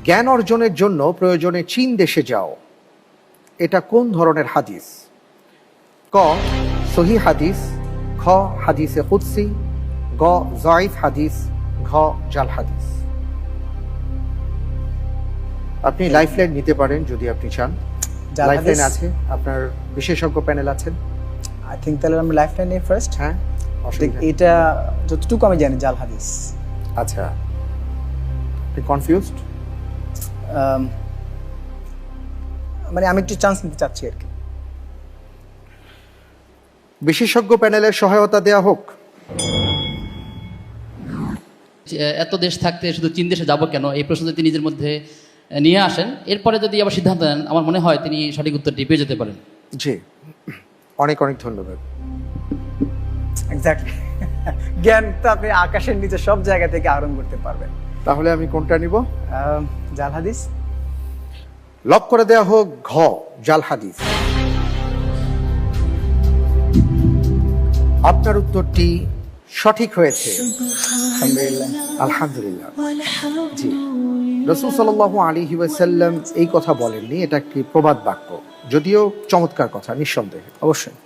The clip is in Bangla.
জ্ঞান অর্জনের জন্য প্রয়োজনে চীন দেশে যাও, এটা কোন ধরনের হাদিস? ক সহি হাদিস, খ হাদিসে কুদসি, গ যায়িফ হাদিস, ঘ জাল হাদিস। আপনি লাইফলাইন নিতে পারেন যদি আপনি চান। জাল লাইফলাইন হাদিস? আছে, আপনার বিশেষজ্ঞ প্যানেল আছেন। আই থিঙ্ক তাহলে আমি লাইফলাইন নেই ফার্স্ট। হ্যাঁ, অসুবিধা নেই। এটা যতটুকু আমি জানি জাল হাদিস। আচ্ছা, আপনি কনফিউজড? মানে আমি একটু চান্স নিতে চাচ্ছি আর কি। বিশেষজ্ঞ প্যানেলের সহায়তা দেয়া হোক। এত দেশ থাকতে শুধু চীন দেশে যাব কেন, এই প্রশ্ন যদি নিজের মধ্যে নিয়ে আসেন, এরপরে যদি আবার সিদ্ধান্ত নেন, আমার মনে হয় তিনি সঠিক উত্তরটি পেয়ে যেতে পারেন। জি, অনেক অনেক ধন্যবাদ। এক্স্যাক্টলি। জ্ঞান তো আপনি আকাশের নিচে সব জায়গা থেকে আহরণ করতে পারবেন। তাহলে আমি কোনটা নিব? জাল হাদিস। লক করে দেয়া হোক ঘ জাল হাদিস। আপনার উত্তরটি সঠিক হয়েছে, আলহামদুলিল্লাহ। আলহামদুলিল্লাহ। জি, রাসূল সাল্লাল্লাহু আলাইহি ওয়াসাল্লাম এই কথা বলেননি, এটা একটি প্রবাদ বাক্য, যদিও চমৎকার কথা নিঃসন্দেহে। অবশ্যই।